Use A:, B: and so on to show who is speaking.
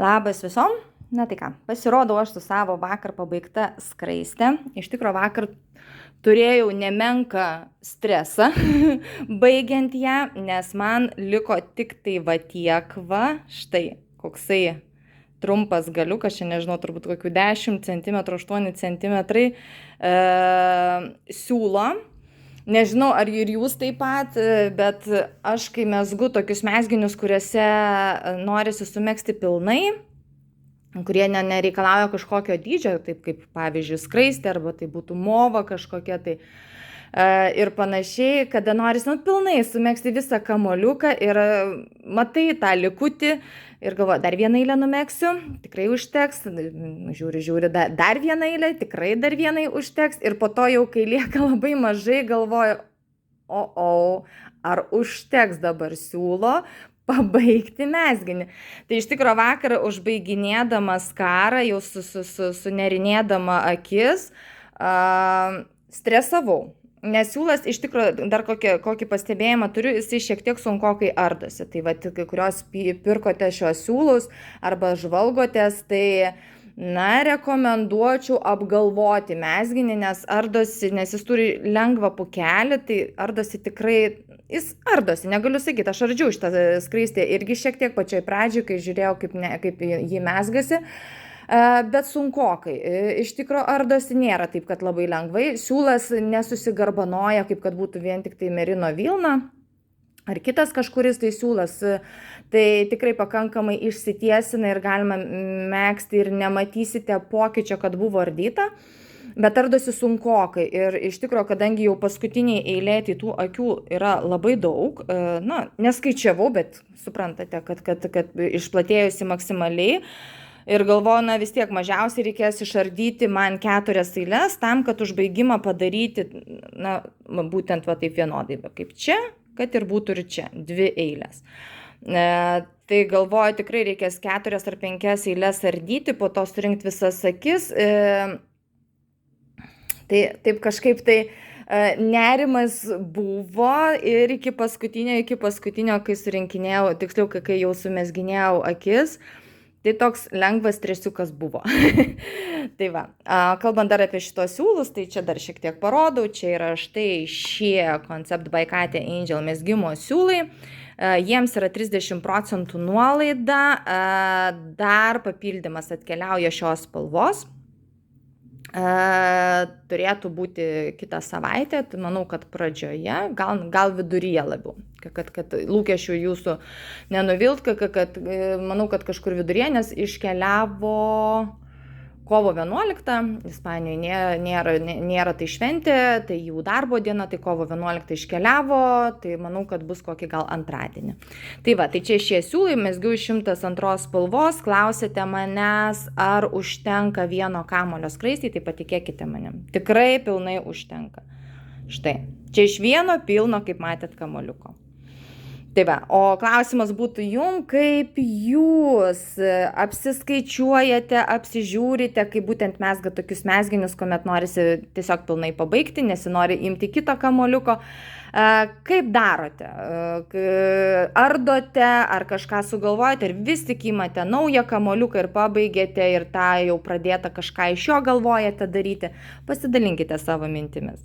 A: Labas visom. Na tai ką, pasirodau aš su savo vakar pabaigta skraiste. Iš tikrųjų vakar turėjau nemenką stresą baigiant ją, nes man liko tik tai va tiek va, štai koksai trumpas galiukas, čia nežinau, turbūt kokių 10 cm, 8 cm siūlo. Nežinau, ar ir jūs taip pat, bet aš kai mezgu tokius mezginius, kuriuose norisi sumegzti pilnai, kurie nereikalauja kažkokio dydžio, taip kaip pavyzdžiui skraistė, arba tai būtų mova kažkokia tai ir panašiai, kada norisi pilnai sumegzti visą kamoliuką ir matai tą likutį ir galvoju, dar vieną eilę numegsiu, tikrai užteks, žiūri, dar vieną eilę, tikrai dar vienai užteks ir po to jau, kai lieka labai mažai, galvoju, ar užteks dabar siūlo pabaigti mezginį. Tai iš tikrųjų vakar užbaiginėdama skarą, jau sunerinėdama akis, stresavau. Nes siūlas iš tikrųjų, dar kokį pastebėjimą turiu, jisai šiek tiek sunkokai ardosi. Tai va, kai kurios pirkote šios siūlus arba žvalgotės, tai rekomenduočiau apgalvoti mezginį, nes ardosi, nes jis turi lengvą pūkelį, tai ardosi tikrai, jis ardosi, negaliu sakyti, aš ardžiau šitą skraistę irgi šiek tiek pačioj pradžioj, kai žiūrėjau, kaip jį mezgasi. Bet sunkokai. Iš tikrųjų ardosi nėra taip, kad labai lengvai. Siūlas nesusigarbanoja, kaip kad būtų vien tik tai merino vilna ar kitas kažkuris tai siūlas. Tai tikrai pakankamai išsitiesina ir galima megzti ir nematysite pokyčio, kad buvo ardyta. Bet ardosi sunkokai ir iš tikrųjų, kadangi jau paskutiniai eilė, tai tų akių yra labai daug, neskaičiavau, bet suprantate, kad išplatėjusi maksimaliai. Ir galvoju, vis tiek mažiausiai reikės išardyti man 4 eiles tam, kad užbaigimą padaryti, būtent va taip vienodai, kaip čia, kad ir būtų ir čia, 2 eilės. Tai galvoju, tikrai reikės 4 ar 5 eiles ardyti, po to surinkti visas akis. Tai taip kažkaip tai nerimas buvo ir iki paskutinio, kai surinkinėjau, tiksliau, kai jau sumezginėjau akis, tai toks lengvas stresiukas buvo. Tai va, kalbant dar apie šitos siūlus, tai čia dar šiek tiek parodau, čia yra štai šie Concept by Katė Angel mezgimo siūlai, jiems yra 30% nuolaida, dar papildymas atkeliauja šios spalvos. Turėtų būti kitą savaitę, tai manau, kad pradžioje, gal viduryje labiau, kad lūkesčių jūsų nenuvilt, manau, kad kažkur viduryje, nes iškeliavo kovo 11, Ispanijoje nėra tai šventė, tai jų darbo diena, tai kovo 11 iškeliavo, tai manau, kad bus kokį gal antradienį. Tai va, tai čia šie siūlai, mezgiau 102 spalvos, klausėte manęs, ar užtenka vieno kamulio skraistį, tai patikėkite manim, tikrai pilnai užtenka. Štai, čia iš vieno pilno, kaip matėt, kamuoliuko. Tai va, o klausimas būtų jum, kaip jūs apsiskaičiuojate, apsižiūrite, kaip būtent mezga tokius mezginius, kuomet norisi tiesiog pilnai pabaigti, nesinori imti kito kamuoliuko. Kaip darote? Ardote, ar kažką sugalvojate, ar vis tik imate naują kamuoliuką ir pabaigėte ir tą jau pradėtą kažką iš jo galvojate daryti? Pasidalinkite savo mintimis.